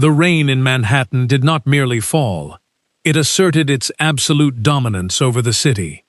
The rain in Manhattan did not merely fall. It asserted its absolute dominance over the city.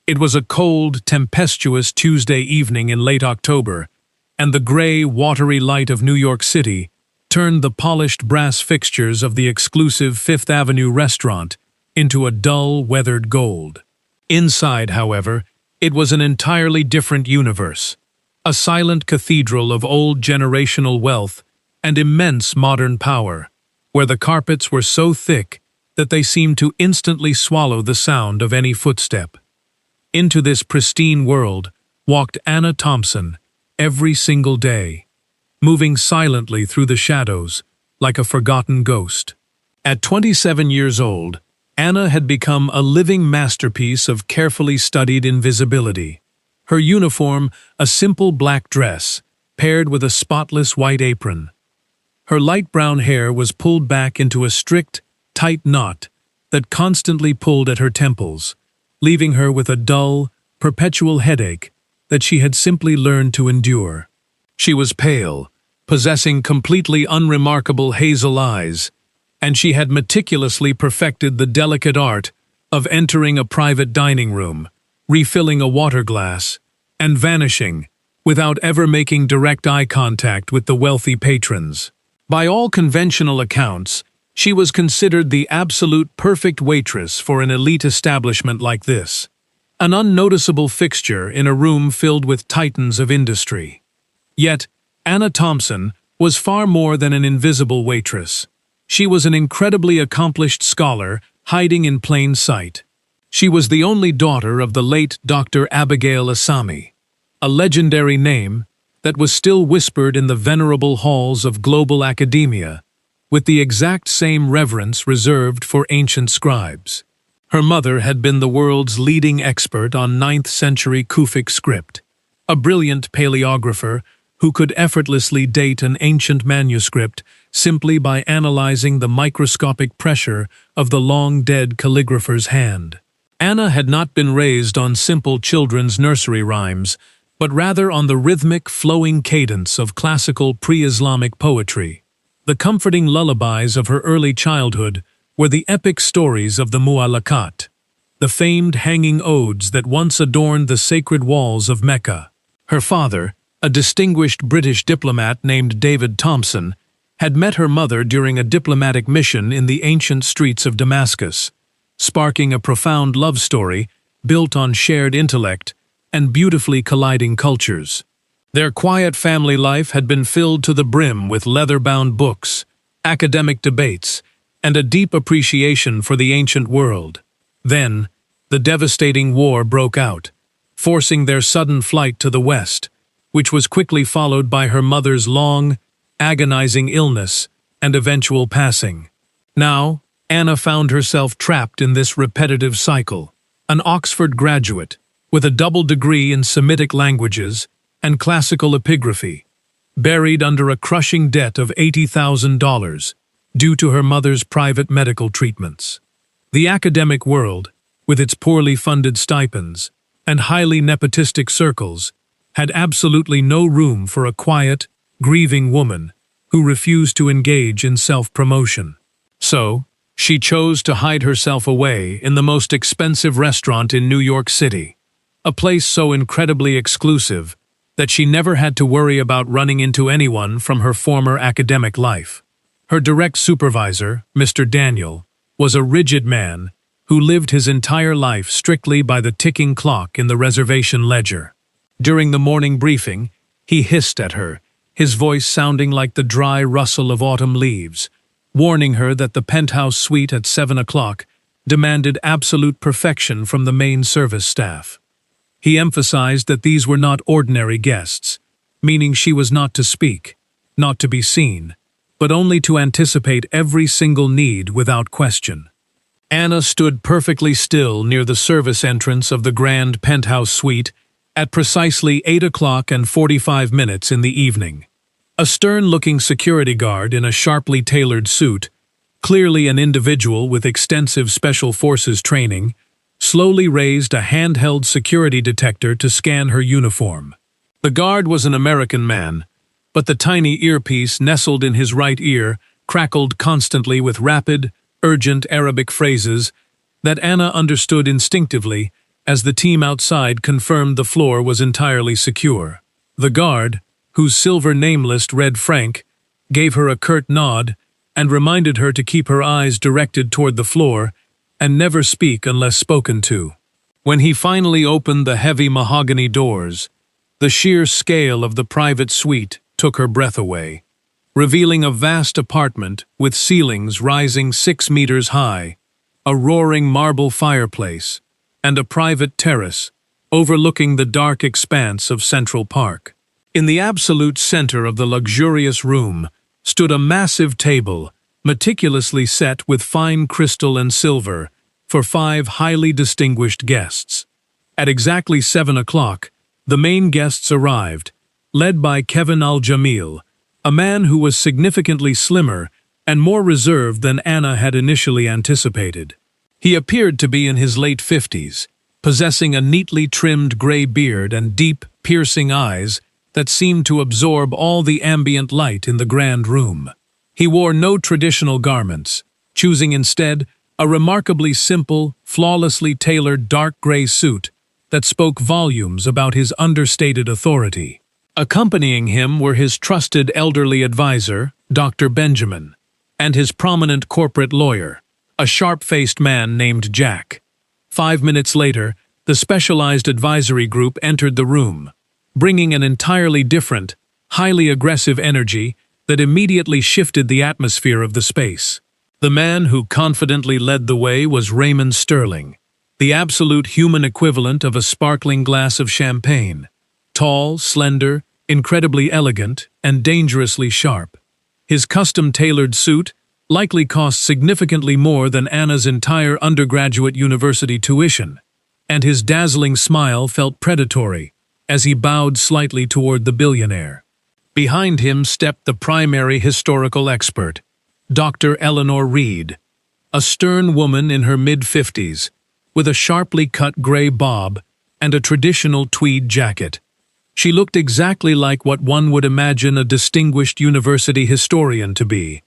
It was a cold, tempestuous Tuesday evening in late October, and the gray, watery light of New York City turned the polished brass fixtures of the exclusive Fifth Avenue restaurant into a dull, weathered gold. Inside, however, it was an entirely different universe, a silent cathedral of old generational wealth and immense modern power, where the carpets were so thick that they seemed to instantly swallow the sound of any footstep. Into this pristine world walked Anna Thompson every single day, moving silently through the shadows like a forgotten ghost. At 27 years old, Anna had become a living masterpiece of carefully studied invisibility. Her uniform, a simple black dress, paired with a spotless white apron. Her light brown hair was pulled back into a strict, tight knot that constantly pulled at her temples, leaving her with a dull, perpetual headache that she had simply learned to endure. She was pale, possessing completely unremarkable hazel eyes, and she had meticulously perfected the delicate art of entering a private dining room, refilling a water glass, and vanishing without ever making direct eye contact with the wealthy patrons. By all conventional accounts, she was considered the absolute perfect waitress for an elite establishment like this, an unnoticeable fixture in a room filled with titans of industry. Yet, Anna Thompson was far more than an invisible waitress. She was an incredibly accomplished scholar hiding in plain sight. She was the only daughter of the late Dr. Abigail Asami, a legendary name that was still whispered in the venerable halls of global academia, with the exact same reverence reserved for ancient scribes. Her mother had been the world's leading expert on 9th-century Kufic script, a brilliant paleographer who could effortlessly date an ancient manuscript simply by analyzing the microscopic pressure of the long-dead calligrapher's hand. Anna had not been raised on simple children's nursery rhymes, but rather on the rhythmic, flowing cadence of classical pre-Islamic poetry. The comforting lullabies of her early childhood were the epic stories of the Mu'allaqat, the famed hanging odes that once adorned the sacred walls of Mecca. Her father, a distinguished British diplomat named David Thompson, had met her mother during a diplomatic mission in the ancient streets of Damascus, sparking a profound love story built on shared intellect and beautifully colliding cultures. Their quiet family life had been filled to the brim with leather-bound books, academic debates, and a deep appreciation for the ancient world. Then, the devastating war broke out, forcing their sudden flight to the west, which was quickly followed by her mother's long, agonizing illness and eventual passing. Now, Anna found herself trapped in this repetitive cycle. An Oxford graduate, with a double degree in Semitic languages and classical epigraphy, buried under a crushing debt of $80,000 due to her mother's private medical treatments. The academic world, with its poorly funded stipends and highly nepotistic circles, had absolutely no room for a quiet, grieving woman who refused to engage in self-promotion. So, she chose to hide herself away in the most expensive restaurant in New York City, a place so incredibly exclusive that she never had to worry about running into anyone from her former academic life. Her direct supervisor, Mr. Daniel, was a rigid man who lived his entire life strictly by the ticking clock in the reservation ledger. During the morning briefing, he hissed at her, his voice sounding like the dry rustle of autumn leaves, warning her that the penthouse suite at 7 o'clock demanded absolute perfection from the main service staff. He emphasized that these were not ordinary guests, meaning she was not to speak, not to be seen, but only to anticipate every single need without question. Anna stood perfectly still near the service entrance of the grand penthouse suite at precisely 8 o'clock and 45 minutes in the evening. A stern-looking security guard in a sharply tailored suit, clearly an individual with extensive special forces training, slowly raised a handheld security detector to scan her uniform. The guard was an American man, but the tiny earpiece nestled in his right ear crackled constantly with rapid, urgent Arabic phrases that Anna understood instinctively as the team outside confirmed the floor was entirely secure. The guard, whose silver name list read Frank, gave her a curt nod and reminded her to keep her eyes directed toward the floor and never speak unless spoken to. When he finally opened the heavy mahogany doors, the sheer scale of the private suite took her breath away, revealing a vast apartment with ceilings rising 6 meters high, a roaring marble fireplace, and a private terrace overlooking the dark expanse of Central Park. In the absolute center of the luxurious room stood a massive table, meticulously set with fine crystal and silver, for 5 highly distinguished guests. At exactly 7 o'clock, the main guests arrived, led by Kevin Al-Jamil, a man who was significantly slimmer and more reserved than Anna had initially anticipated. He appeared to be in his late 50s, possessing a neatly trimmed gray beard and deep, piercing eyes that seemed to absorb all the ambient light in the grand room. He wore no traditional garments, choosing instead a remarkably simple, flawlessly tailored dark gray suit that spoke volumes about his understated authority. Accompanying him were his trusted elderly advisor, Dr. Benjamin, and his prominent corporate lawyer, a sharp-faced man named Jack. 5 minutes later, the specialized advisory group entered the room, bringing an entirely different, highly aggressive energy that immediately shifted the atmosphere of the space. The man who confidently led the way was Raymond Sterling, the absolute human equivalent of a sparkling glass of champagne. Tall, slender, incredibly elegant, and dangerously sharp. His custom-tailored suit likely cost significantly more than Anna's entire undergraduate university tuition, and his dazzling smile felt predatory as he bowed slightly toward the billionaire. Behind him stepped the primary historical expert, Dr. Eleanor Reed, a stern woman in her mid-50s, with a sharply cut gray bob and a traditional tweed jacket. She looked exactly like what one would imagine a distinguished university historian to be,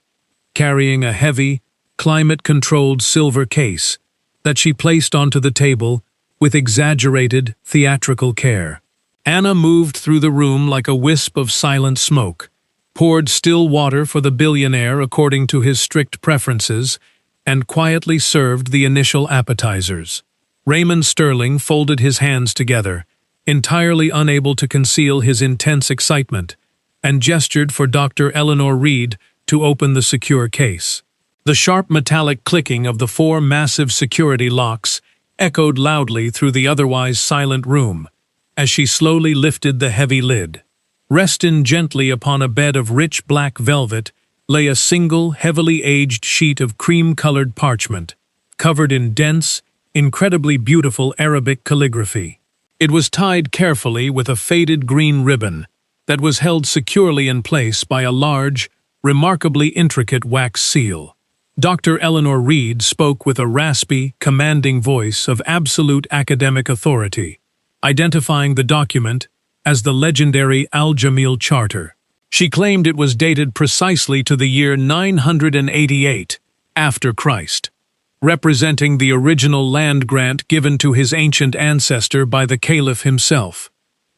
carrying a heavy, climate-controlled silver case that she placed onto the table with exaggerated, theatrical care. Anna moved through the room like a wisp of silent smoke, poured still water for the billionaire according to his strict preferences, and quietly served the initial appetizers. Raymond Sterling folded his hands together, entirely unable to conceal his intense excitement, and gestured for Dr. Eleanor Reed to open the secure case. The sharp metallic clicking of the 4 massive security locks echoed loudly through the otherwise silent room as she slowly lifted the heavy lid. Resting gently upon a bed of rich black velvet lay a single, heavily aged sheet of cream-colored parchment, covered in dense, incredibly beautiful Arabic calligraphy. It was tied carefully with a faded green ribbon that was held securely in place by a large, remarkably intricate wax seal. Dr. Eleanor Reed spoke with a raspy, commanding voice of absolute academic authority, identifying the document as the legendary Al-Jamil Charter. She claimed it was dated precisely to the year 988 after Christ, representing the original land grant given to his ancient ancestor by the Caliph himself,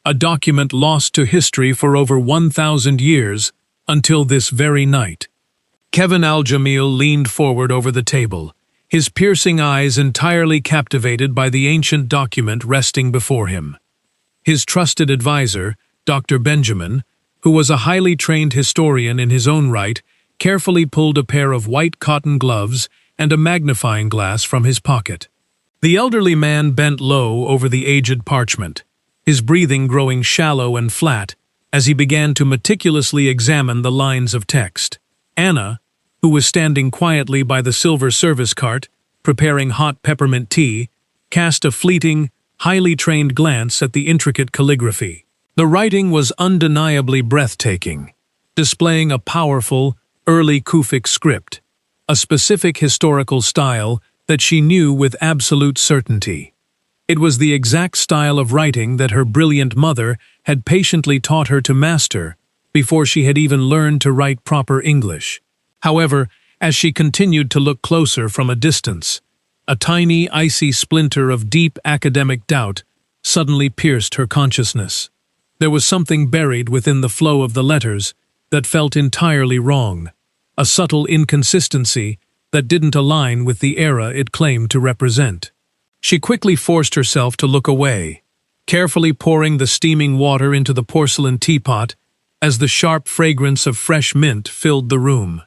a document lost to history for over 1,000 years until this very night. Kevin Al-Jamil leaned forward over the table, his piercing eyes entirely captivated by the ancient document resting before him. His trusted advisor, Dr. Benjamin, who was a highly trained historian in his own right, carefully pulled a pair of white cotton gloves and a magnifying glass from his pocket. The elderly man bent low over the aged parchment, his breathing growing shallow and flat as he began to meticulously examine the lines of text. Anna, who was standing quietly by the silver service cart, preparing hot peppermint tea, cast a fleeting, highly trained glance at the intricate calligraphy. The writing was undeniably breathtaking, displaying a powerful, early Kufic script, a specific historical style that she knew with absolute certainty. It was the exact style of writing that her brilliant mother had patiently taught her to master before she had even learned to write proper English. However, as she continued to look closer from a distance, a tiny, icy splinter of deep academic doubt suddenly pierced her consciousness. There was something buried within the flow of the letters that felt entirely wrong, a subtle inconsistency that didn't align with the era it claimed to represent. She quickly forced herself to look away, carefully pouring the steaming water into the porcelain teapot as the sharp fragrance of fresh mint filled the room.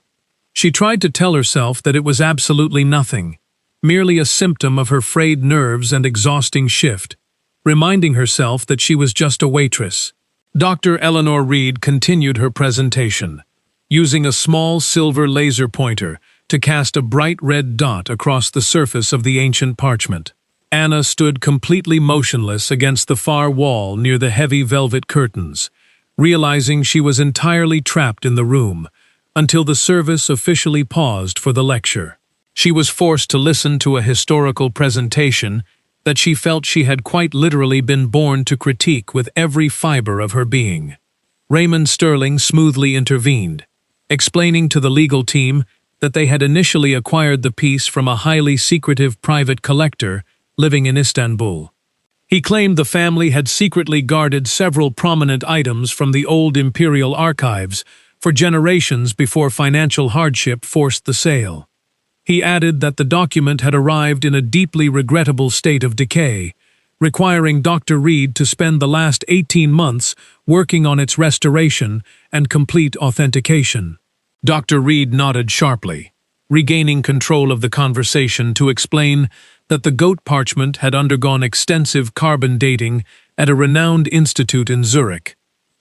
She tried to tell herself that it was absolutely nothing, merely a symptom of her frayed nerves and exhausting shift, reminding herself that she was just a waitress. Dr. Eleanor Reed continued her presentation, using a small silver laser pointer to cast a bright red dot across the surface of the ancient parchment. Anna stood completely motionless against the far wall near the heavy velvet curtains, realizing she was entirely trapped in the room, until the service officially paused for the lecture. She was forced to listen to a historical presentation that she felt she had quite literally been born to critique with every fiber of her being. Raymond Sterling smoothly intervened, explaining to the legal team that they had initially acquired the piece from a highly secretive private collector living in Istanbul. He claimed the family had secretly guarded several prominent items from the old imperial archives for generations before financial hardship forced the sale. He added that the document had arrived in a deeply regrettable state of decay, requiring Dr. Reed to spend the last 18 months working on its restoration and complete authentication. Dr. Reed nodded sharply, regaining control of the conversation to explain that the goat parchment had undergone extensive carbon dating at a renowned institute in Zurich.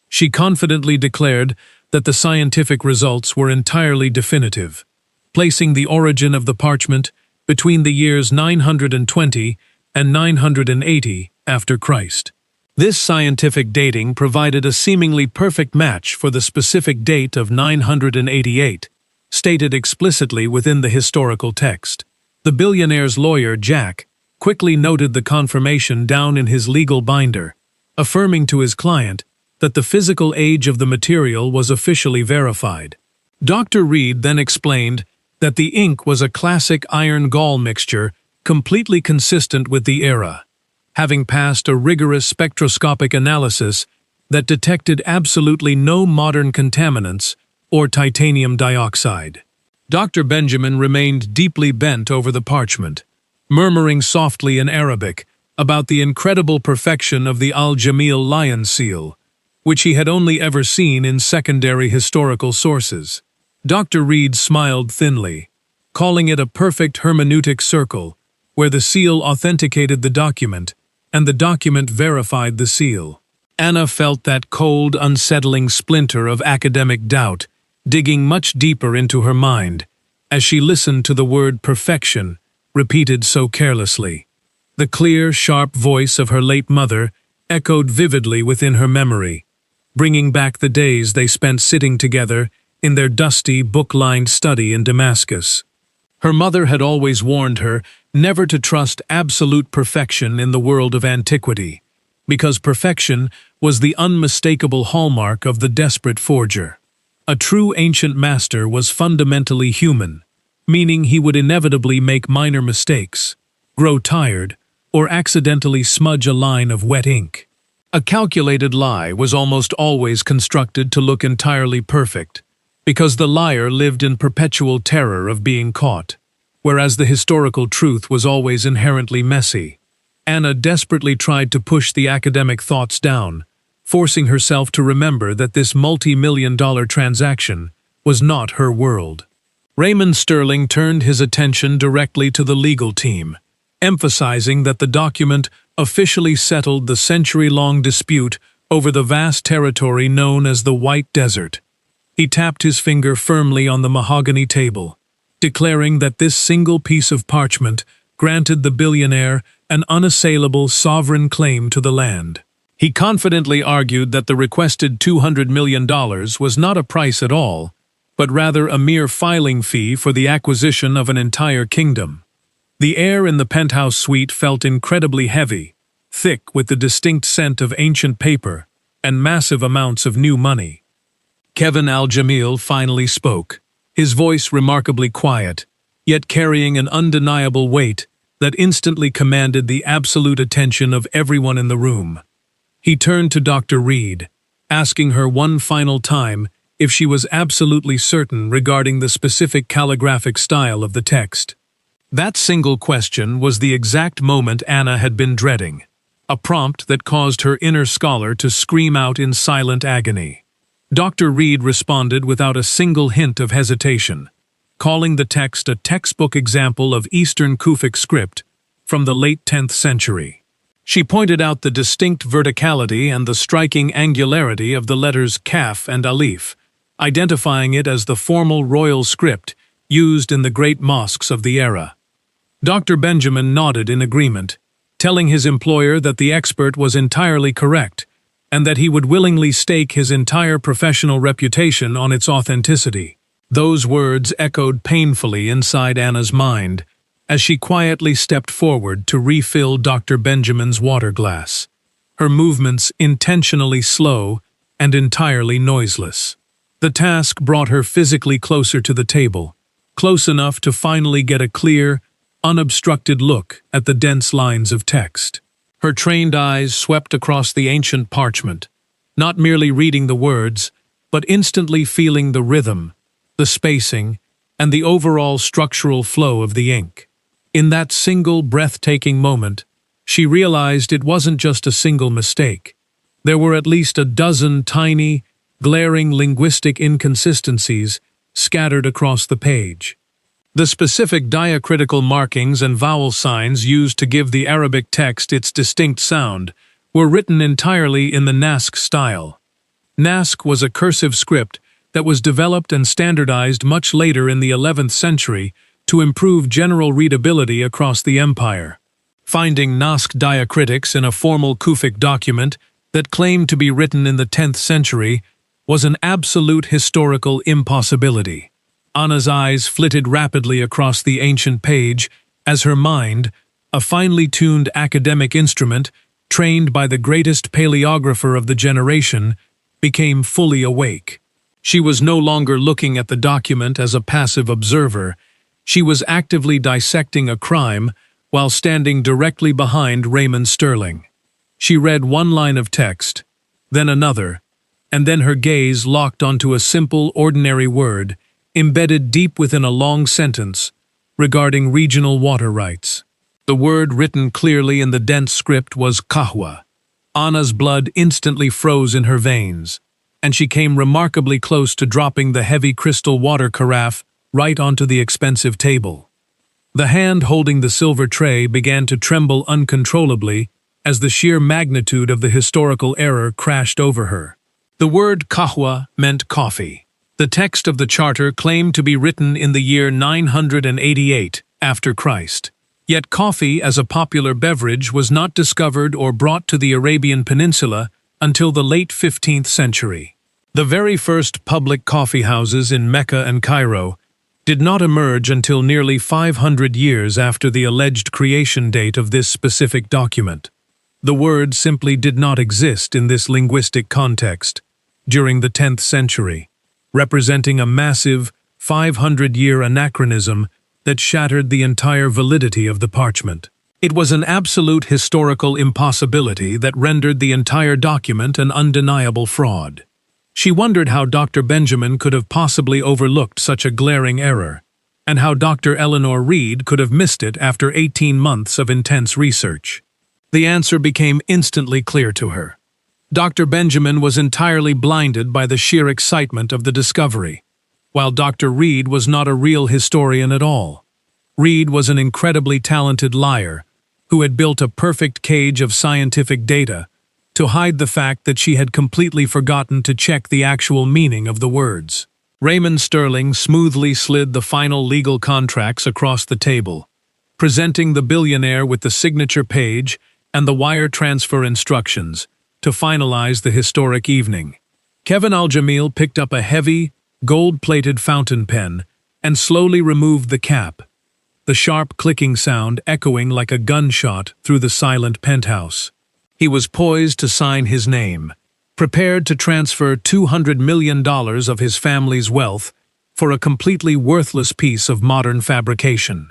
She confidently declared that the scientific results were entirely definitive, placing the origin of the parchment between the years 920 and 980 after Christ. This scientific dating provided a seemingly perfect match for the specific date of 988, stated explicitly within the historical text. The billionaire's lawyer, Jack, quickly noted the confirmation down in his legal binder, affirming to his client that the physical age of the material was officially verified. Dr. Reed then explained that the ink was a classic iron gall mixture completely consistent with the era, having passed a rigorous spectroscopic analysis that detected absolutely no modern contaminants or titanium dioxide. Dr. Benjamin remained deeply bent over the parchment, murmuring softly in Arabic about the incredible perfection of the Al-Jamil lion seal, which he had only ever seen in secondary historical sources. Dr. Reed smiled thinly, calling it a perfect hermeneutic circle, where the seal authenticated the document and the document verified the seal. Anna felt that cold, unsettling splinter of academic doubt digging much deeper into her mind as she listened to the word perfection repeated so carelessly. The clear, sharp voice of her late mother echoed vividly within her memory, bringing back the days they spent sitting together in their dusty, book-lined study in Damascus. Her mother had always warned her never to trust absolute perfection in the world of antiquity, because perfection was the unmistakable hallmark of the desperate forger. A true ancient master was fundamentally human, meaning he would inevitably make minor mistakes, grow tired, or accidentally smudge a line of wet ink. A calculated lie was almost always constructed to look entirely perfect, because the liar lived in perpetual terror of being caught, whereas the historical truth was always inherently messy. Anna desperately tried to push the academic thoughts down, forcing herself to remember that this multi-million-dollar transaction was not her world. Raymond Sterling turned his attention directly to the legal team, emphasizing that the document officially settled the century-long dispute over the vast territory known as the White Desert. He tapped his finger firmly on the mahogany table, declaring that this single piece of parchment granted the billionaire an unassailable sovereign claim to the land. He confidently argued that the requested $200 million was not a price at all, but rather a mere filing fee for the acquisition of an entire kingdom. The air in the penthouse suite felt incredibly heavy, thick with the distinct scent of ancient paper and massive amounts of new money. Kevin Al-Jamil finally spoke, his voice remarkably quiet, yet carrying an undeniable weight that instantly commanded the absolute attention of everyone in the room. He turned to Dr. Reed, asking her one final time if she was absolutely certain regarding the specific calligraphic style of the text. That single question was the exact moment Anna had been dreading, a prompt that caused her inner scholar to scream out in silent agony. Dr. Reed responded without a single hint of hesitation, calling the text a textbook example of Eastern Kufic script from the late 10th century. She pointed out the distinct verticality and the striking angularity of the letters kaf and alif, identifying it as the formal royal script used in the great mosques of the era. Dr. Benjamin nodded in agreement, telling his employer that the expert was entirely correct and that he would willingly stake his entire professional reputation on its authenticity. Those words echoed painfully inside Anna's mind as she quietly stepped forward to refill Dr. Benjamin's water glass, her movements intentionally slow and entirely noiseless. The task brought her physically closer to the table, close enough to finally get a clear, unobstructed look at the dense lines of text. Her trained eyes swept across the ancient parchment, not merely reading the words, but instantly feeling the rhythm, the spacing, and the overall structural flow of the ink. In that single breathtaking moment, she realized it wasn't just a single mistake. There were at least a dozen tiny, glaring linguistic inconsistencies scattered across the page. The specific diacritical markings and vowel signs used to give the Arabic text its distinct sound were written entirely in the Naskh style. Naskh was a cursive script that was developed and standardized much later in the 11th century to improve general readability across the empire. Finding Naskh diacritics in a formal Kufic document that claimed to be written in the 10th century was an absolute historical impossibility. Anna's eyes flitted rapidly across the ancient page as her mind, a finely tuned academic instrument trained by the greatest paleographer of the generation, became fully awake. She was no longer looking at the document as a passive observer. She was actively dissecting a crime while standing directly behind Raymond Sterling. She read one line of text, then another, and then her gaze locked onto a simple, ordinary word embedded deep within a long sentence regarding regional water rights. The word written clearly in the dense script was kahwa. Anna's blood instantly froze in her veins, and she came remarkably close to dropping the heavy crystal water carafe right onto the expensive table. The hand holding the silver tray began to tremble uncontrollably as the sheer magnitude of the historical error crashed over her. The word kahwa meant coffee. The text of the charter claimed to be written in the year 988 after Christ. Yet coffee as a popular beverage was not discovered or brought to the Arabian Peninsula until the late 15th century. The very first public coffee houses in Mecca and Cairo did not emerge until nearly 500 years after the alleged creation date of this specific document. The word simply did not exist in this linguistic context during the 10th century, representing a massive 500-year anachronism that shattered the entire validity of the parchment. It was an absolute historical impossibility that rendered the entire document an undeniable fraud. She wondered how Dr. Benjamin could have possibly overlooked such a glaring error, and how Dr. Eleanor Reed could have missed it after 18 months of intense research. The answer became instantly clear to her. Dr. Benjamin was entirely blinded by the sheer excitement of the discovery, while Dr. Reed was not a real historian at all. Reed was an incredibly talented liar who had built a perfect cage of scientific data to hide the fact that she had completely forgotten to check the actual meaning of the words. Raymond Sterling smoothly slid the final legal contracts across the table, presenting the billionaire with the signature page and the wire transfer instructions to finalize the historic evening. Kevin Al-Jamil picked up a heavy, gold-plated fountain pen and slowly removed the cap, the sharp clicking sound echoing like a gunshot through the silent penthouse. He was poised to sign his name, prepared to transfer $200 million of his family's wealth for a completely worthless piece of modern fabrication.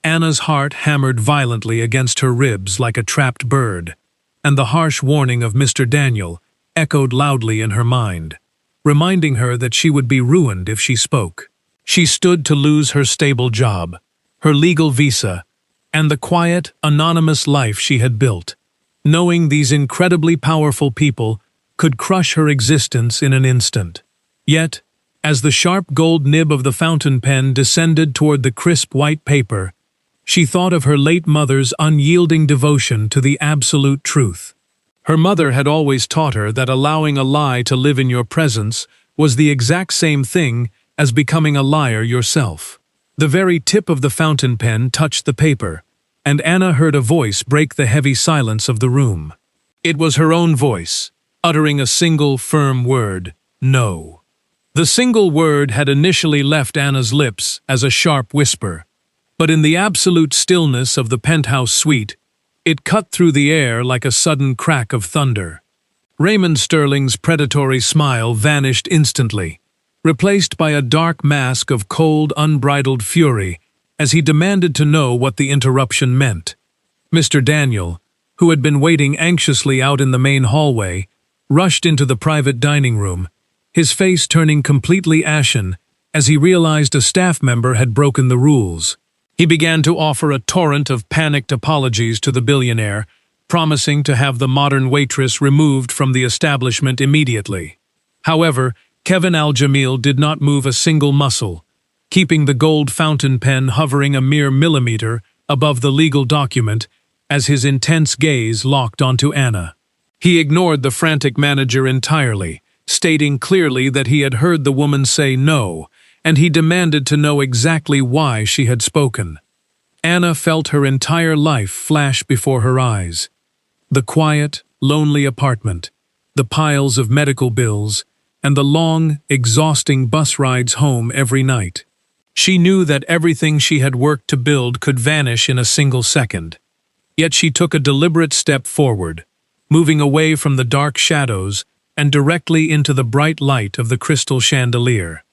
Anna's heart hammered violently against her ribs like a trapped bird, and the harsh warning of Mr. Daniel echoed loudly in her mind, reminding her that she would be ruined if she spoke. She stood to lose her stable job, her legal visa, and the quiet, anonymous life she had built, knowing these incredibly powerful people could crush her existence in an instant. Yet, as the sharp gold nib of the fountain pen descended toward the crisp white paper, she thought of her late mother's unyielding devotion to the absolute truth. Her mother had always taught her that allowing a lie to live in your presence was the exact same thing as becoming a liar yourself. The very tip of the fountain pen touched the paper, and Anna heard a voice break the heavy silence of the room. It was her own voice, uttering a single firm word, "No." The single word had initially left Anna's lips as a sharp whisper, but in the absolute stillness of the penthouse suite, it cut through the air like a sudden crack of thunder. Raymond Sterling's predatory smile vanished instantly, replaced by a dark mask of cold, unbridled fury as he demanded to know what the interruption meant. Mr. Daniel, who had been waiting anxiously out in the main hallway, rushed into the private dining room, his face turning completely ashen as he realized a staff member had broken the rules. He began to offer a torrent of panicked apologies to the billionaire, promising to have the modern waitress removed from the establishment immediately. However, Kevin Al-Jamil did not move a single muscle, keeping the gold fountain pen hovering a mere millimeter above the legal document as his intense gaze locked onto Anna. He ignored the frantic manager entirely, stating clearly that he had heard the woman say no, and he demanded to know exactly why she had spoken. Anna felt her entire life flash before her eyes. The quiet, lonely apartment, the piles of medical bills, and the long, exhausting bus rides home every night. She knew that everything she had worked to build could vanish in a single second. Yet she took a deliberate step forward, moving away from the dark shadows and directly into the bright light of the crystal chandelier.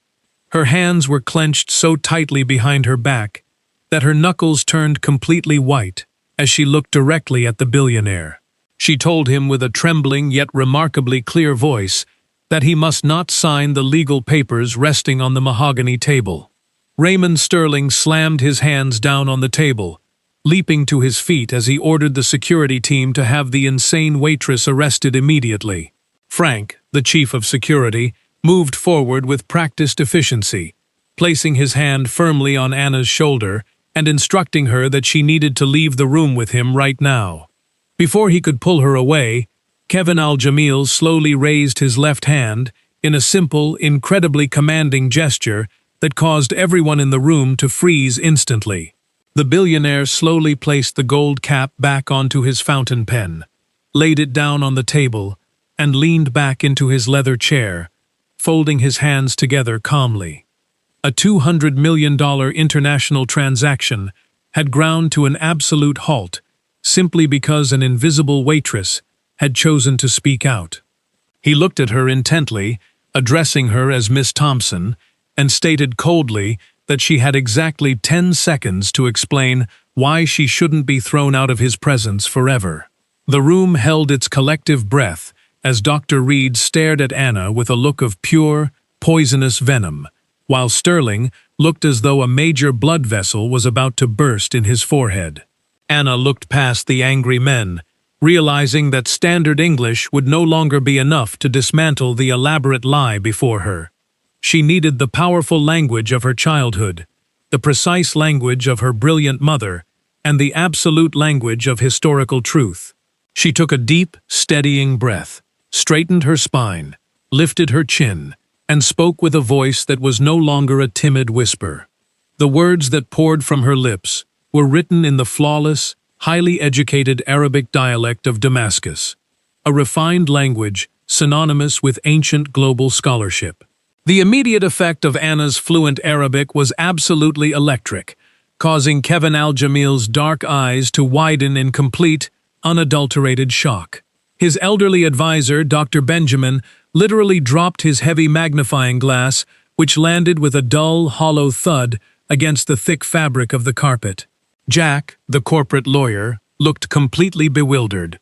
Her hands were clenched so tightly behind her back that her knuckles turned completely white as she looked directly at the billionaire. She told him with a trembling yet remarkably clear voice that he must not sign the legal papers resting on the mahogany table. Raymond Sterling slammed his hands down on the table, leaping to his feet as he ordered the security team to have the insane waitress arrested immediately. Frank, the chief of security, moved forward with practiced efficiency, placing his hand firmly on Anna's shoulder and instructing her that she needed to leave the room with him right now. Before he could pull her away, Kevin Al-Jamil slowly raised his left hand in a simple, incredibly commanding gesture that caused everyone in the room to freeze instantly. The billionaire slowly placed the gold cap back onto his fountain pen, laid it down on the table, and leaned back into his leather chair, folding his hands together calmly. A $200 million international transaction had ground to an absolute halt simply because an invisible waitress had chosen to speak out. He looked at her intently, addressing her as Miss Thompson, and stated coldly that she had exactly 10 seconds to explain why she shouldn't be thrown out of his presence forever. The room held its collective breath as Dr. Reed stared at Anna with a look of pure, poisonous venom, while Sterling looked as though a major blood vessel was about to burst in his forehead. Anna looked past the angry men, realizing that standard English would no longer be enough to dismantle the elaborate lie before her. She needed the powerful language of her childhood, the precise language of her brilliant mother, and the absolute language of historical truth. She took a deep, steadying breath, straightened her spine, lifted her chin, and spoke with a voice that was no longer a timid whisper. The words that poured from her lips were written in the flawless, highly educated Arabic dialect of Damascus, a refined language synonymous with ancient global scholarship. The immediate effect of Anna's fluent Arabic was absolutely electric, causing Kevin Al-Jamil's dark eyes to widen in complete, unadulterated shock. His elderly advisor, Dr. Benjamin, literally dropped his heavy magnifying glass which landed with a dull, hollow thud against the thick fabric of the carpet. Jack, the corporate lawyer, looked completely bewildered,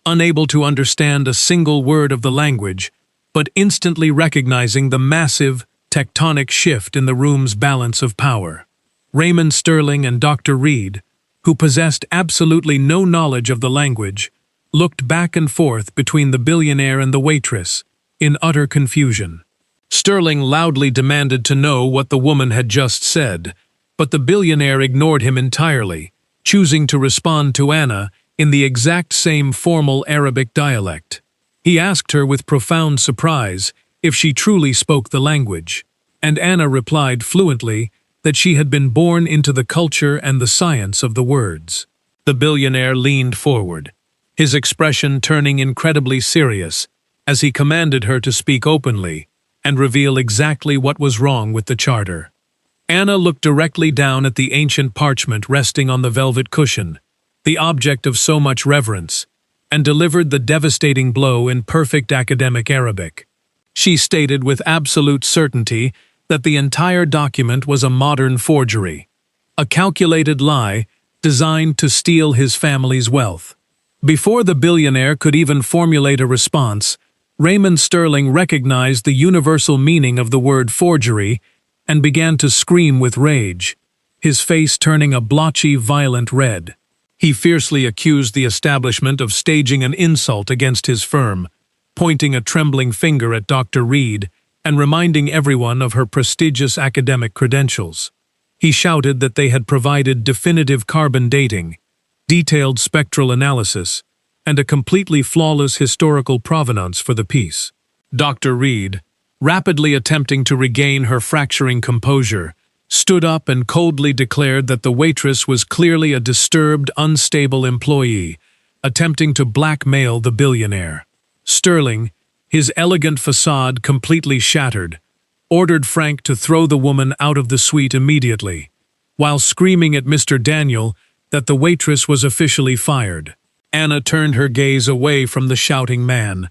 unable to understand a single word of the language, but instantly recognizing the massive, tectonic shift in the room's balance of power. Raymond Sterling and Dr. Reed, who possessed absolutely no knowledge of the language, looked back and forth between the billionaire and the waitress, in utter confusion. Sterling loudly demanded to know what the woman had just said, but the billionaire ignored him entirely, choosing to respond to Anna in the exact same formal Arabic dialect. He asked her with profound surprise if she truly spoke the language, and Anna replied fluently that she had been born into the culture and the science of the words. The billionaire leaned forward, his expression turning incredibly serious as he commanded her to speak openly and reveal exactly what was wrong with the charter. Anna looked directly down at the ancient parchment resting on the velvet cushion, the object of so much reverence, and delivered the devastating blow in perfect academic Arabic. She stated with absolute certainty that the entire document was a modern forgery, a calculated lie designed to steal his family's wealth. Before the billionaire could even formulate a response, Raymond Sterling recognized the universal meaning of the word forgery and began to scream with rage, his face turning a blotchy, violent red. He fiercely accused the establishment of staging an insult against his firm, pointing a trembling finger at Dr. Reed and reminding everyone of her prestigious academic credentials. He shouted that they had provided definitive carbon dating, detailed spectral analysis, and a completely flawless historical provenance for the piece. Dr. Reed, rapidly attempting to regain her fracturing composure, stood up and coldly declared that the waitress was clearly a disturbed, unstable employee, attempting to blackmail the billionaire. Sterling, his elegant facade completely shattered, ordered Frank to throw the woman out of the suite immediately, while screaming at Mr. Daniel that the waitress was officially fired. Anna turned her gaze away from the shouting man,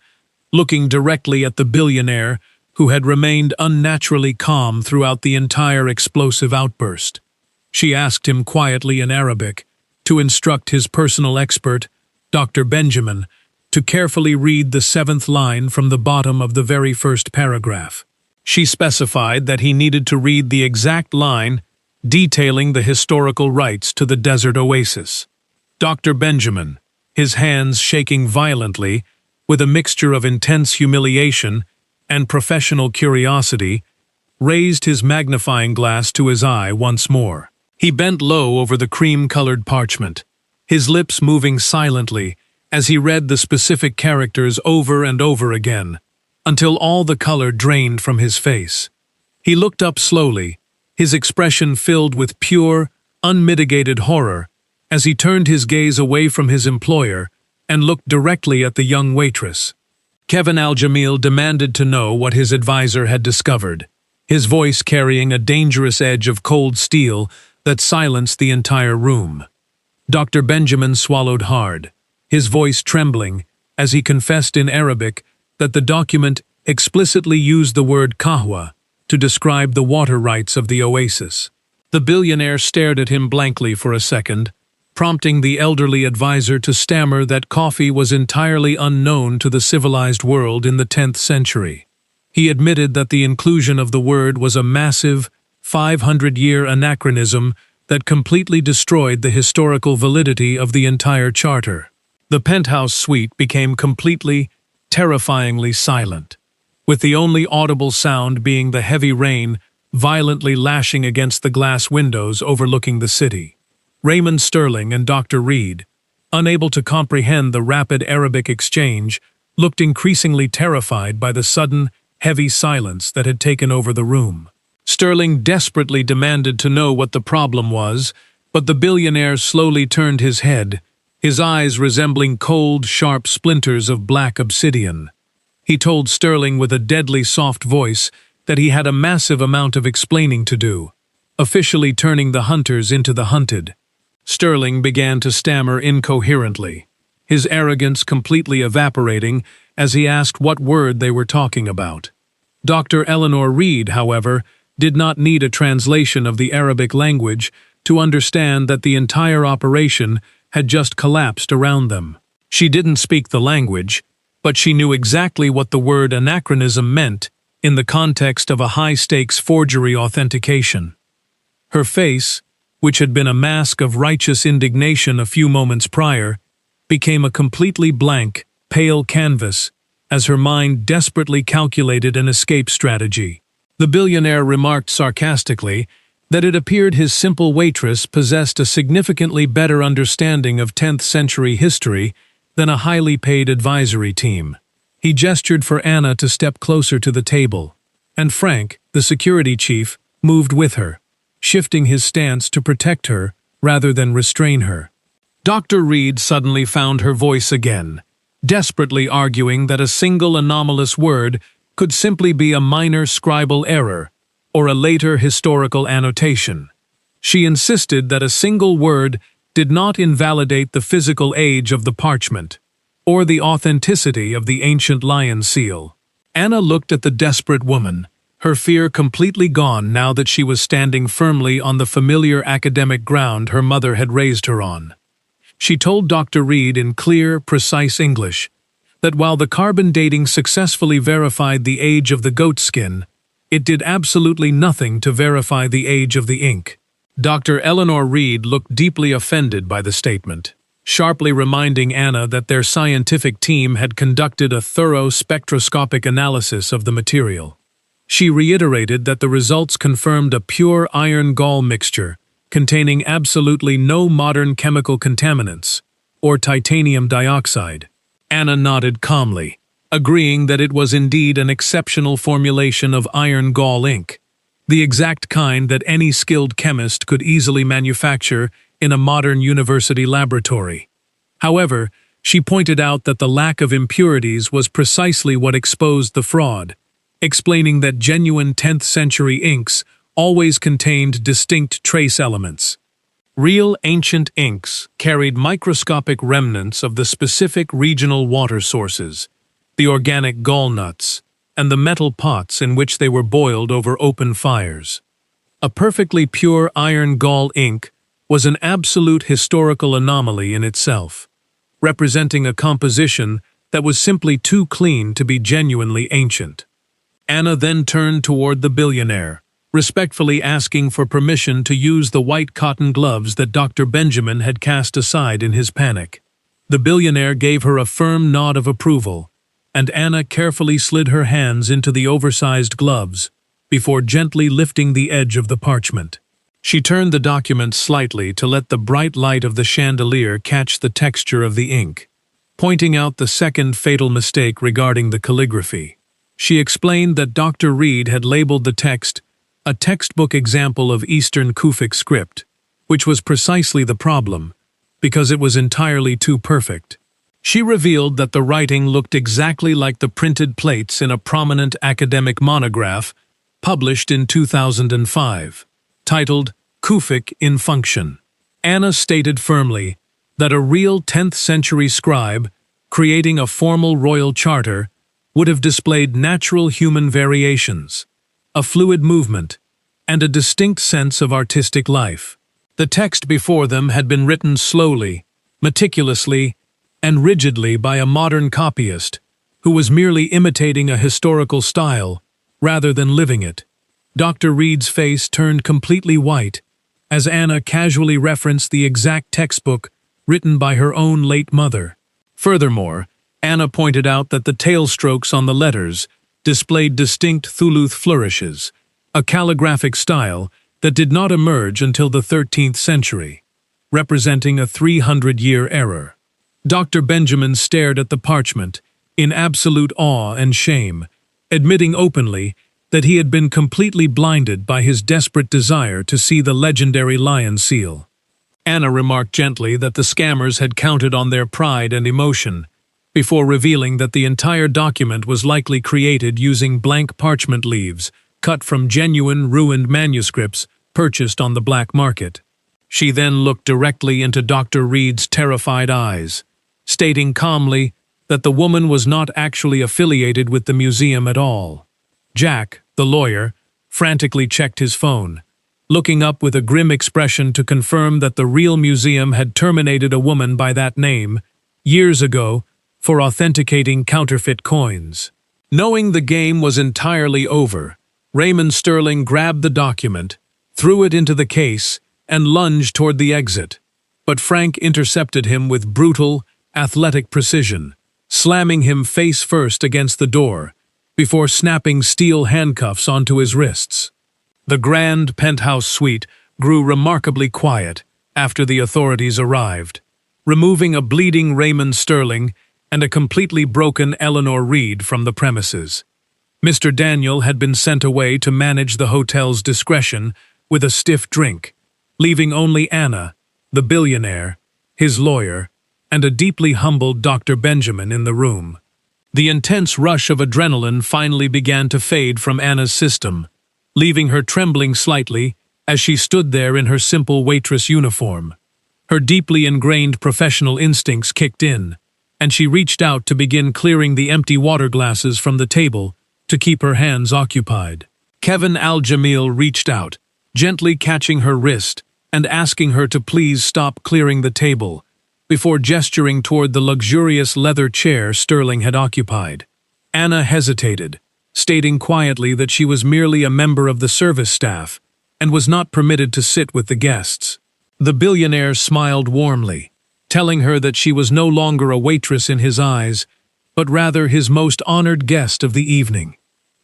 looking directly at the billionaire, who had remained unnaturally calm throughout the entire explosive outburst. She asked him quietly in Arabic to instruct his personal expert, Dr. Benjamin, to carefully read the 7th line from the bottom of the very first paragraph. She specified that he needed to read the exact line detailing the historical rights to the desert oasis. Dr. Benjamin, his hands shaking violently, with a mixture of intense humiliation and professional curiosity, raised his magnifying glass to his eye once more. He bent low over the cream-colored parchment, his lips moving silently as he read the specific characters over and over again, until all the color drained from his face. He looked up slowly, his expression filled with pure, unmitigated horror, as he turned his gaze away from his employer and looked directly at the young waitress. Kevin Al-Jamil demanded to know what his advisor had discovered, his voice carrying a dangerous edge of cold steel that silenced the entire room. Dr. Benjamin swallowed hard, his voice trembling as he confessed in Arabic that the document explicitly used the word kahwa to describe the water rights of the oasis. The billionaire stared at him blankly for a second, prompting the elderly advisor to stammer that coffee was entirely unknown to the civilized world in the 10th century. He admitted that the inclusion of the word was a massive, 500-year anachronism that completely destroyed the historical validity of the entire charter. The penthouse suite became completely, terrifyingly silent, with the only audible sound being the heavy rain violently lashing against the glass windows overlooking the city. Raymond Sterling and Dr. Reed, unable to comprehend the rapid Arabic exchange, looked increasingly terrified by the sudden, heavy silence that had taken over the room. Sterling desperately demanded to know what the problem was, but the billionaire slowly turned his head, his eyes resembling cold, sharp splinters of black obsidian. He told Sterling with a deadly soft voice that he had a massive amount of explaining to do, officially turning the hunters into the hunted. Sterling began to stammer incoherently, his arrogance completely evaporating as he asked what word they were talking about. Dr. Eleanor Reed, however, did not need a translation of the Arabic language to understand that the entire operation had just collapsed around them. She didn't speak the language, but she knew exactly what the word anachronism meant in the context of a high-stakes forgery authentication. Her face, which had been a mask of righteous indignation a few moments prior, became a completely blank, pale canvas as her mind desperately calculated an escape strategy. The billionaire remarked sarcastically that it appeared his simple waitress possessed a significantly better understanding of 10th century history than a highly paid advisory team. He gestured for Anna to step closer to the table, and Frank, the security chief, moved with her, shifting his stance to protect her rather than restrain her. Dr. Reed suddenly found her voice again, desperately arguing that a single anomalous word could simply be a minor scribal error or a later historical annotation. She insisted that a single word did not invalidate the physical age of the parchment or the authenticity of the ancient lion seal. Anna looked at the desperate woman, her fear completely gone now that she was standing firmly on the familiar academic ground her mother had raised her on. She told Dr. Reed in clear, precise English that while the carbon dating successfully verified the age of the goat skin, it did absolutely nothing to verify the age of the ink. Dr. Eleanor Reed looked deeply offended by the statement, sharply reminding Anna that their scientific team had conducted a thorough spectroscopic analysis of the material. She reiterated that the results confirmed a pure iron gall mixture containing absolutely no modern chemical contaminants or titanium dioxide. Anna nodded calmly, agreeing that it was indeed an exceptional formulation of iron gall ink, the exact kind that any skilled chemist could easily manufacture in a modern university laboratory. However, she pointed out that the lack of impurities was precisely what exposed the fraud, explaining that genuine 10th century inks always contained distinct trace elements. Real ancient inks carried microscopic remnants of the specific regional water sources, the organic gall nuts, and the metal pots in which they were boiled over open fires. A perfectly pure iron gall ink was an absolute historical anomaly in itself, representing a composition that was simply too clean to be genuinely ancient. Anna then turned toward the billionaire, respectfully asking for permission to use the white cotton gloves that Dr. Benjamin had cast aside in his panic. The billionaire gave her a firm nod of approval, and Anna carefully slid her hands into the oversized gloves before gently lifting the edge of the parchment. She turned the document slightly to let the bright light of the chandelier catch the texture of the ink, pointing out the second fatal mistake regarding the calligraphy. She explained that Dr. Reed had labeled the text a textbook example of Eastern Kufic script, which was precisely the problem, because it was entirely too perfect. She revealed that the writing looked exactly like the printed plates in a prominent academic monograph published in 2005, titled Kufic in Function. Anna stated firmly that a real 10th century scribe creating a formal royal charter would have displayed natural human variations, a fluid movement, and a distinct sense of artistic life. The text before them had been written slowly, meticulously, and rigidly by a modern copyist who was merely imitating a historical style rather than living it. Dr. Reed's face turned completely white as Anna casually referenced the exact textbook written by her own late mother. Furthermore, Anna pointed out that the tail strokes on the letters displayed distinct thuluth flourishes, a calligraphic style that did not emerge until the 13th century, representing a 300-year error. Dr. Benjamin stared at the parchment in absolute awe and shame, admitting openly that he had been completely blinded by his desperate desire to see the legendary lion seal. Anna remarked gently that the scammers had counted on their pride and emotion, before revealing that the entire document was likely created using blank parchment leaves cut from genuine, ruined manuscripts purchased on the black market. She then looked directly into Dr. Reed's terrified eyes, stating calmly that the woman was not actually affiliated with the museum at all. Jack, the lawyer, frantically checked his phone, looking up with a grim expression to confirm that the real museum had terminated a woman by that name years ago for authenticating counterfeit coins. Knowing the game was entirely over, Raymond Sterling grabbed the document, threw it into the case, and lunged toward the exit. But Frank intercepted him with brutal, athletic precision, slamming him face first against the door, before snapping steel handcuffs onto his wrists. The grand penthouse suite grew remarkably quiet after the authorities arrived, removing a bleeding Raymond Sterling and a completely broken Eleanor Reed from the premises. Mr. Daniel had been sent away to manage the hotel's discretion with a stiff drink, leaving only Anna, the billionaire, his lawyer, and a deeply humbled Dr. Benjamin in the room. The intense rush of adrenaline finally began to fade from Anna's system, leaving her trembling slightly as she stood there in her simple waitress uniform. Her deeply ingrained professional instincts kicked in, and she reached out to begin clearing the empty water glasses from the table to keep her hands occupied. Kevin Al-Jamil reached out, gently catching her wrist and asking her to please stop clearing the table, before gesturing toward the luxurious leather chair Sterling had occupied. Anna hesitated, stating quietly that she was merely a member of the service staff and was not permitted to sit with the guests. The billionaire smiled warmly, telling her that she was no longer a waitress in his eyes, but rather his most honored guest of the evening.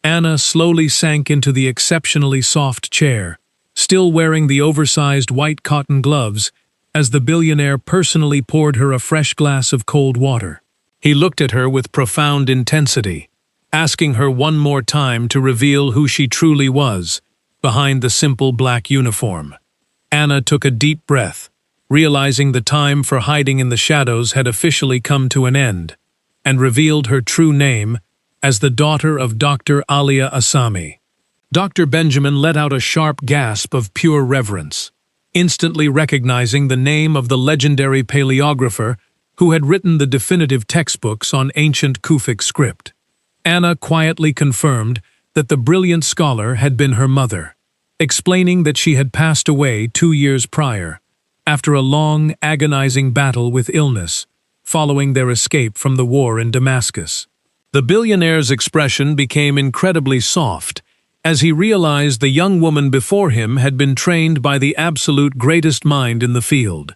Anna slowly sank into the exceptionally soft chair, still wearing the oversized white cotton gloves, as the billionaire personally poured her a fresh glass of cold water. He looked at her with profound intensity, asking her one more time to reveal who she truly was behind the simple black uniform. Anna took a deep breath, realizing the time for hiding in the shadows had officially come to an end, and revealed her true name as the daughter of Dr. Alia Asami. Dr. Benjamin let out a sharp gasp of pure reverence, instantly recognizing the name of the legendary paleographer who had written the definitive textbooks on ancient Kufic script. Anna quietly confirmed that the brilliant scholar had been her mother, explaining that she had passed away 2 years prior, after a long, agonizing battle with illness, following their escape from the war in Damascus. The billionaire's expression became incredibly soft as he realized the young woman before him had been trained by the absolute greatest mind in the field.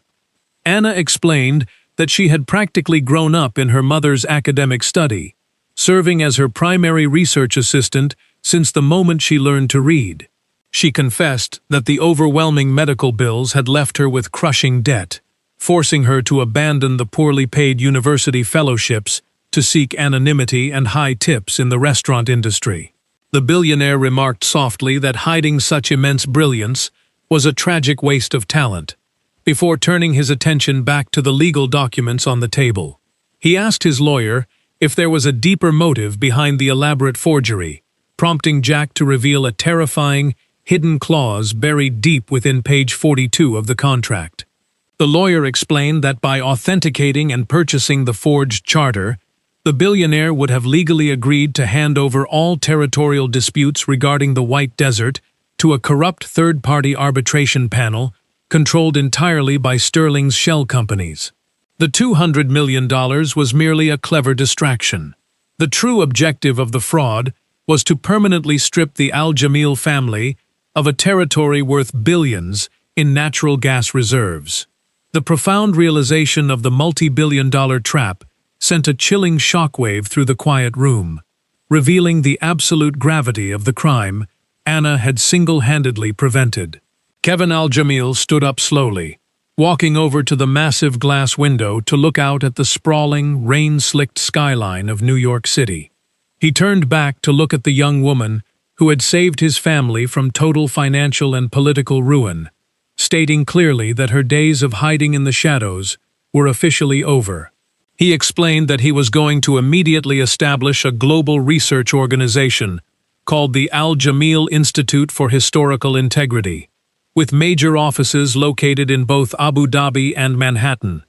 Anna explained that she had practically grown up in her mother's academic study, serving as her primary research assistant since the moment she learned to read. She confessed that the overwhelming medical bills had left her with crushing debt, forcing her to abandon the poorly paid university fellowships to seek anonymity and high tips in the restaurant industry. The billionaire remarked softly that hiding such immense brilliance was a tragic waste of talent, before turning his attention back to the legal documents on the table. He asked his lawyer if there was a deeper motive behind the elaborate forgery, prompting Jack to reveal a terrifying, hidden clause buried deep within page 42 of the contract. The lawyer explained that by authenticating and purchasing the forged charter, the billionaire would have legally agreed to hand over all territorial disputes regarding the White Desert to a corrupt third-party arbitration panel controlled entirely by Sterling's shell companies. The $200 million was merely a clever distraction. The true objective of the fraud was to permanently strip the Al-Jamil family of a territory worth billions in natural gas reserves. The profound realization of the multi-billion-dollar trap sent a chilling shockwave through the quiet room, revealing the absolute gravity of the crime Anna had single-handedly prevented. Kevin Al-Jamil stood up slowly, walking over to the massive glass window to look out at the sprawling, rain-slicked skyline of New York City. He turned back to look at the young woman who had saved his family from total financial and political ruin, stating clearly that her days of hiding in the shadows were officially over. He explained that he was going to immediately establish a global research organization called the Al-Jamil Institute for Historical Integrity, with major offices located in both Abu Dhabi and Manhattan.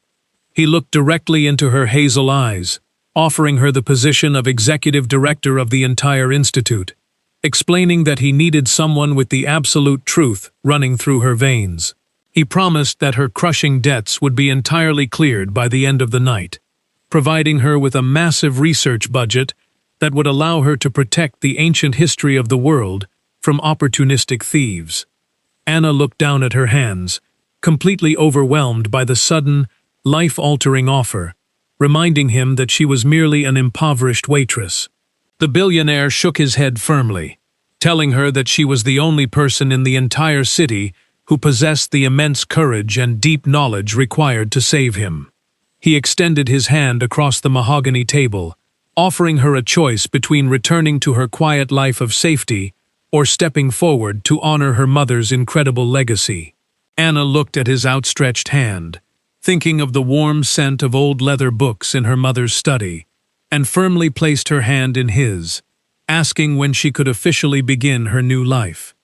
He looked directly into her hazel eyes, offering her the position of executive director of the entire institute, explaining that he needed someone with the absolute truth running through her veins. He promised that her crushing debts would be entirely cleared by the end of the night, providing her with a massive research budget that would allow her to protect the ancient history of the world from opportunistic thieves. Anna looked down at her hands, completely overwhelmed by the sudden, life-altering offer, reminding him that she was merely an impoverished waitress. The billionaire shook his head firmly, telling her that she was the only person in the entire city who possessed the immense courage and deep knowledge required to save him. He extended his hand across the mahogany table, offering her a choice between returning to her quiet life of safety or stepping forward to honor her mother's incredible legacy. Anna looked at his outstretched hand, thinking of the warm scent of old leather books in her mother's study, and firmly placed her hand in his, asking when she could officially begin her new life.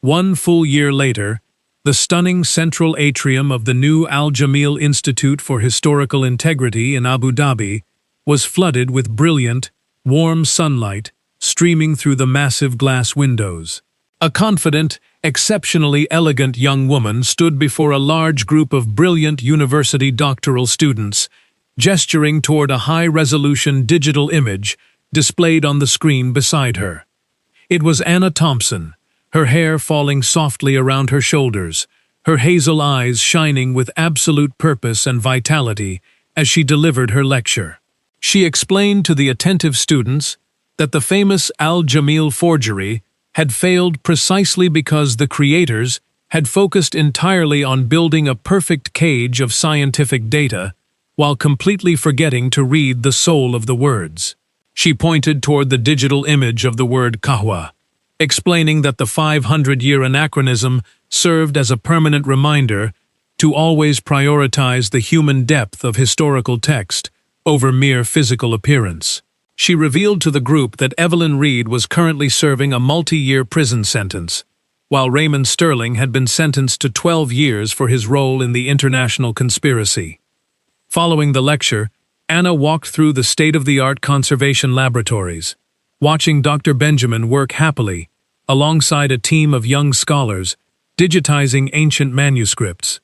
1 full year later, the stunning central atrium of the new Al Jamil Institute for Historical Integrity in Abu Dhabi was flooded with brilliant, warm sunlight streaming through the massive glass windows. A confident, exceptionally elegant young woman stood before a large group of brilliant university doctoral students, gesturing toward a high-resolution digital image displayed on the screen beside her. It was Anna Thompson, her hair falling softly around her shoulders, her hazel eyes shining with absolute purpose and vitality as she delivered her lecture. She explained to the attentive students that the famous Al Jamil forgery had failed precisely because the creators had focused entirely on building a perfect cage of scientific data while completely forgetting to read the soul of the words. She pointed toward the digital image of the word kahwa, explaining that the 500-year anachronism served as a permanent reminder to always prioritize the human depth of historical text over mere physical appearance. She revealed to the group that Evelyn Reed was currently serving a multi-year prison sentence, while Raymond Sterling had been sentenced to 12 years for his role in the international conspiracy. Following the lecture, Anna walked through the state-of-the-art conservation laboratories, watching Dr. Benjamin work happily alongside a team of young scholars digitizing ancient manuscripts.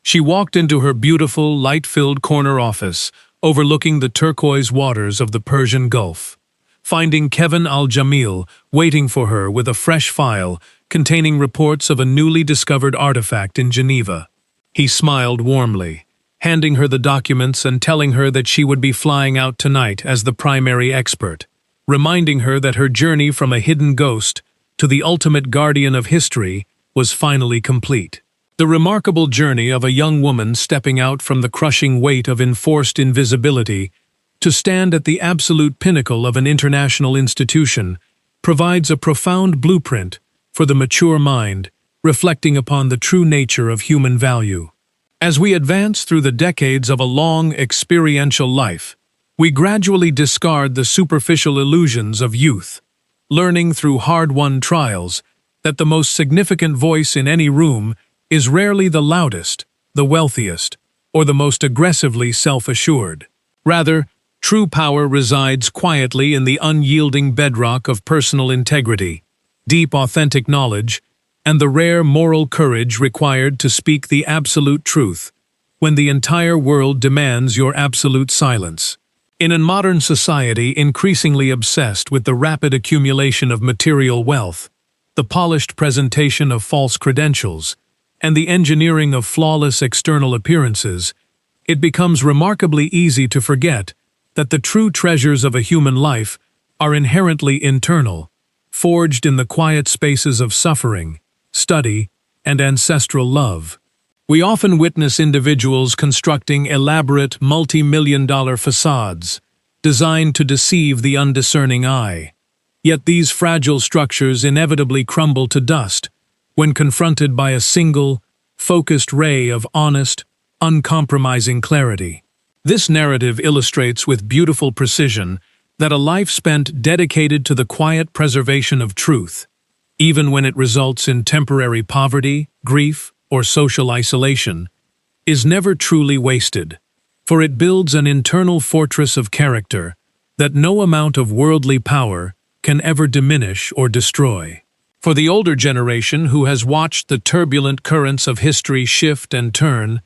She walked into her beautiful, light-filled corner office, overlooking the turquoise waters of the Persian Gulf, finding Kevin Al-Jamil waiting for her with a fresh file containing reports of a newly discovered artifact in Geneva. He smiled warmly, handing her the documents and telling her that she would be flying out tonight as the primary expert, reminding her that her journey from a hidden ghost to the ultimate guardian of history was finally complete. The remarkable journey of a young woman stepping out from the crushing weight of enforced invisibility to stand at the absolute pinnacle of an international institution provides a profound blueprint for the mature mind, reflecting upon the true nature of human value. As we advance through the decades of a long, experiential life, we gradually discard the superficial illusions of youth, learning through hard-won trials that the most significant voice in any room is rarely the loudest, the wealthiest, or the most aggressively self-assured. Rather, true power resides quietly in the unyielding bedrock of personal integrity, deep authentic knowledge, and the rare moral courage required to speak the absolute truth when the entire world demands your absolute silence. In a modern society increasingly obsessed with the rapid accumulation of material wealth, the polished presentation of false credentials, and the engineering of flawless external appearances, it becomes remarkably easy to forget that the true treasures of a human life are inherently internal, forged in the quiet spaces of suffering, study, and ancestral love. We often witness individuals constructing elaborate multi-million-dollar facades designed to deceive the undiscerning eye. Yet these fragile structures inevitably crumble to dust when confronted by a single, focused ray of honest, uncompromising clarity. This narrative illustrates with beautiful precision that a life spent dedicated to the quiet preservation of truth, even when it results in temporary poverty, grief, or social isolation, is never truly wasted, for it builds an internal fortress of character that no amount of worldly power can ever diminish or destroy. For the older generation who has watched the turbulent currents of history shift and turn,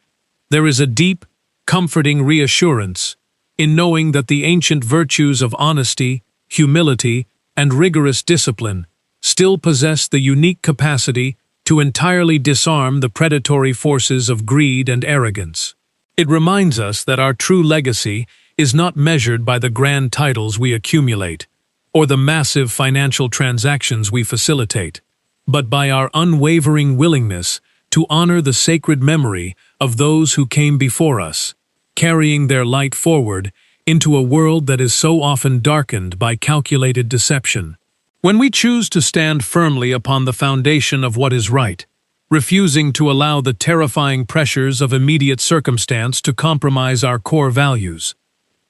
there is a deep, comforting reassurance in knowing that the ancient virtues of honesty, humility, and rigorous discipline still possess the unique capacity to entirely disarm the predatory forces of greed and arrogance. It reminds us that our true legacy is not measured by the grand titles we accumulate or the massive financial transactions we facilitate, but by our unwavering willingness to honor the sacred memory of those who came before us, carrying their light forward into a world that is so often darkened by calculated deception. When we choose to stand firmly upon the foundation of what is right, refusing to allow the terrifying pressures of immediate circumstance to compromise our core values,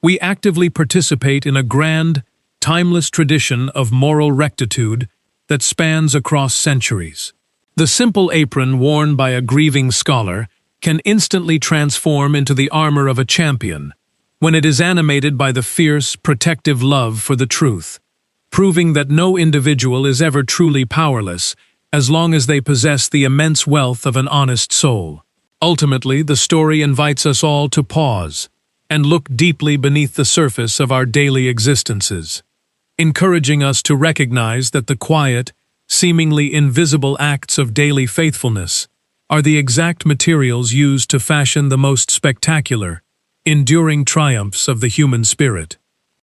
we actively participate in a grand, timeless tradition of moral rectitude that spans across centuries. The simple apron worn by a grieving scholar can instantly transform into the armor of a champion when it is animated by the fierce, protective love for the truth, proving that no individual is ever truly powerless as long as they possess the immense wealth of an honest soul. Ultimately, the story invites us all to pause and look deeply beneath the surface of our daily existences, encouraging us to recognize that the quiet, seemingly invisible acts of daily faithfulness are the exact materials used to fashion the most spectacular, enduring triumphs of the human spirit.